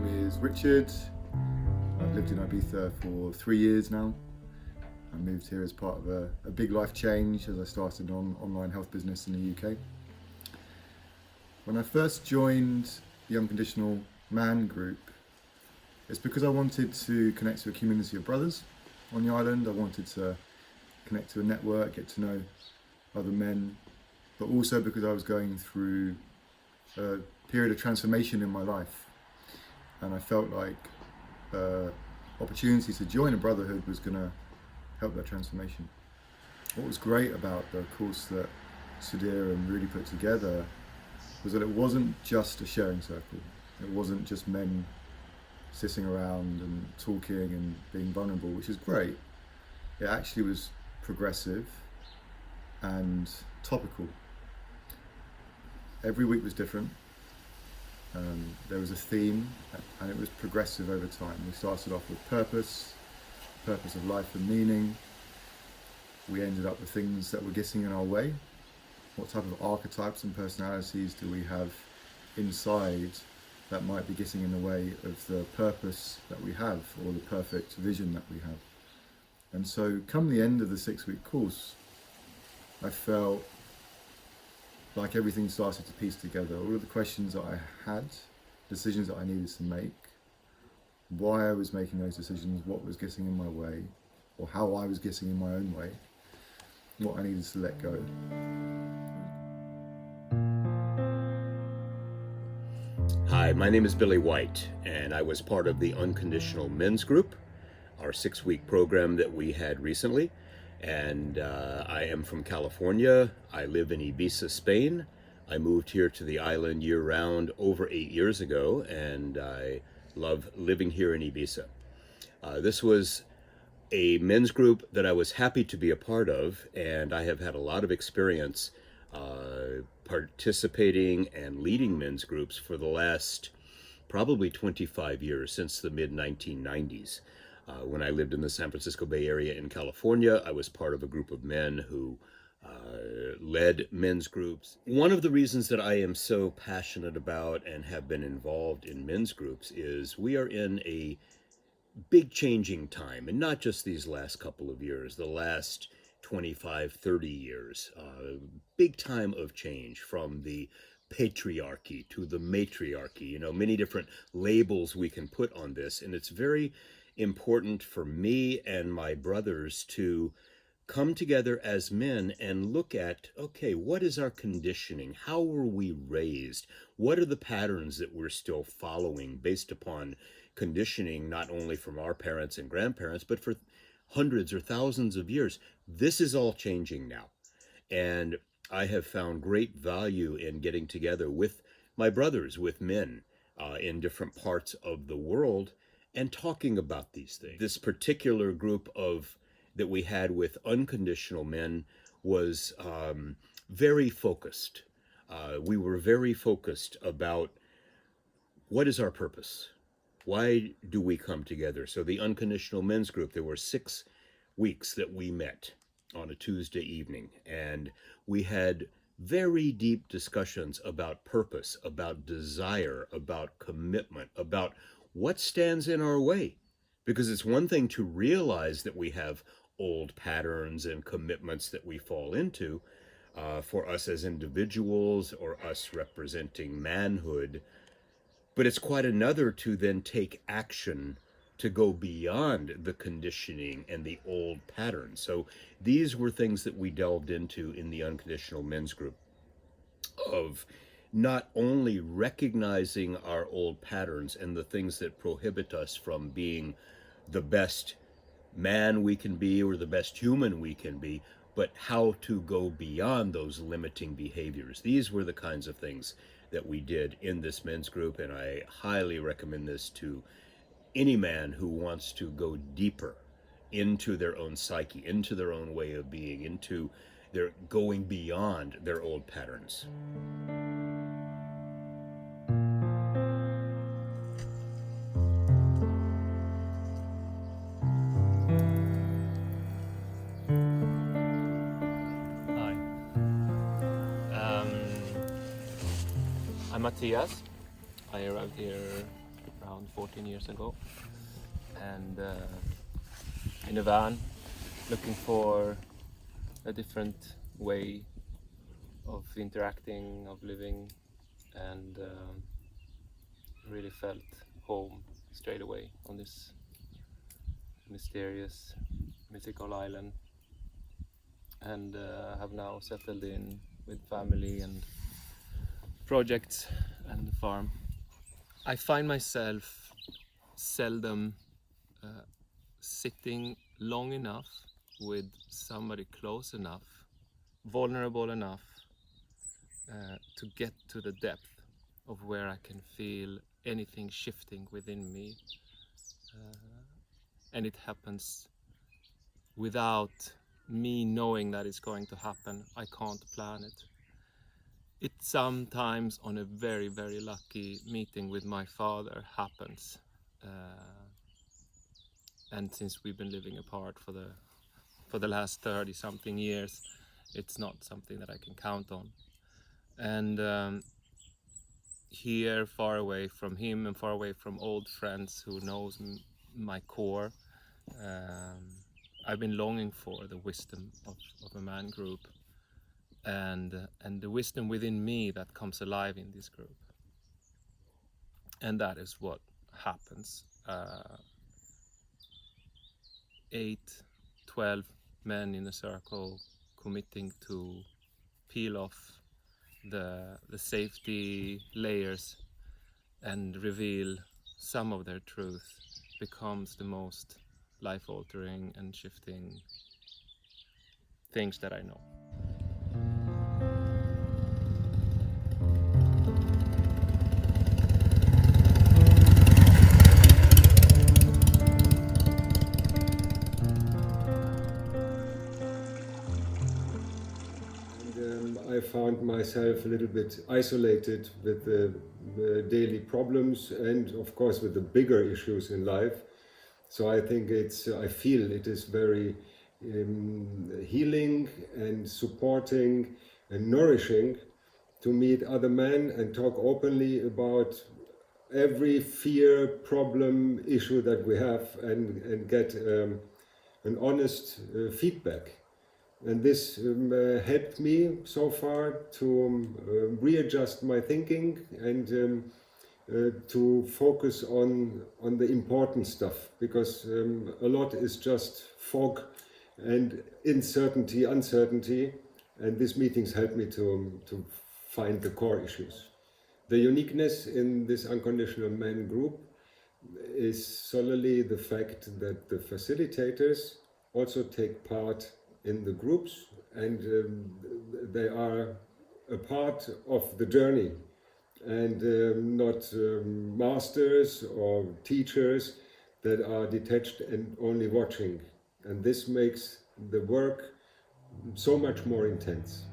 name is Richard. I've lived in Ibiza for 3 years now. I moved here as part of a big life change as I started an online health business in the UK. When I first joined the Unconditional Man group, it's because I wanted to connect to a community of brothers on the island. I wanted to connect to a network, get to know other men, but also because I was going through a period of transformation in my life. And I felt like opportunity to join a brotherhood was going to help that transformation. What was great about the course that Sudhir and Rudy put together was that it wasn't just a sharing circle. It wasn't just men sitting around and talking and being vulnerable, which is great. It actually was progressive and topical. Every week was different. There was a theme, and it was progressive over time. We started off with purpose of life and meaning. We ended up with things that were getting in our way. What type of archetypes and personalities do we have inside that might be getting in the way of the purpose that we have, or the perfect vision that we have? And so come the end of the 6-week course, I felt like everything started to piece together. All of the questions that I had, decisions that I needed to make, why I was making those decisions, what was getting in my way, or how I was getting in my own way, what I needed to let go. Hi, my name is Billy White, and I was part of the Unconditional Men's Group, our 6-week program that we had recently. And I am from California. I live in Ibiza, Spain. I moved here to the island year-round over 8 years ago, and I love living here in Ibiza. This was a men's group that I was happy to be a part of, and I have had a lot of experience participating and leading men's groups for the last probably 25 years, since the mid-1990s. When I lived in the San Francisco Bay Area in California, I was part of a group of men who led men's groups. One of the reasons that I am so passionate about and have been involved in men's groups is we are in a big changing time, and not just these last couple of years, the last 25, 30 years. Big time of change, from the patriarchy to the matriarchy, many different labels we can put on this. And it's very important for me and my brothers to come together as men and look at, okay, what is our conditioning? How were we raised? What are the patterns that we're still following based upon conditioning, not only from our parents and grandparents, but for hundreds or thousands of years? This is all changing now. And I have found great value in getting together with my brothers, with men in different parts of the world, and talking about these things. This particular group that we had with Unconditional Men was very focused. We were very focused about what is our purpose? Why do we come together? So the Unconditional Men's Group, there were 6 weeks that we met on a Tuesday evening, and we had very deep discussions about purpose, about desire, about commitment, about what stands in our way. Because it's one thing to realize that we have old patterns and commitments that we fall into for us as individuals, or us representing manhood. But it's quite another to then take action to go beyond the conditioning and the old patterns. So these were things that we delved into in the Unconditional Men's Group, of not only recognizing our old patterns and the things that prohibit us from being the best man we can be, or the best human we can be, but how to go beyond those limiting behaviors. These were the kinds of things that we did in this men's group, and I highly recommend this to any man who wants to go deeper into their own psyche, into their own way of being, into their going beyond their old patterns. Hi. I'm Matthias. I arrived here around 14 years ago, and in a van, looking for a different way of interacting, of living, and really felt home straight away on this mysterious, mythical island, and have now settled in with family and projects and the farm. I find myself seldom sitting long enough with somebody close enough, vulnerable enough to get to the depth of where I can feel anything shifting within me, and it happens without me knowing that it's going to happen. I can't plan it. It sometimes, on a very, very lucky meeting with my father, happens, and since we've been living apart for the last 30-something years, it's not something that I can count on. And here, far away from him and far away from old friends who knows my core, I've been longing for the wisdom of a man group, and the wisdom within me that comes alive in this group. And that is what happens. 8, 12 men in a circle committing to peel off the safety layers and reveal some of their truth becomes the most life-altering and shifting things that I know. I found myself a little bit isolated with the daily problems and of course with the bigger issues in life. So I think I feel it is very healing and supporting and nourishing to meet other men and talk openly about every fear, problem, issue that we have and get an honest feedback. And this helped me so far to readjust my thinking and to focus on the important stuff, because a lot is just fog and uncertainty, and these meetings helped me to find the core issues. The uniqueness in this Unconditional Men group is solely the fact that the facilitators also take part in the groups, and they are a part of the journey and not masters or teachers that are detached and only watching. And this makes the work so much more intense.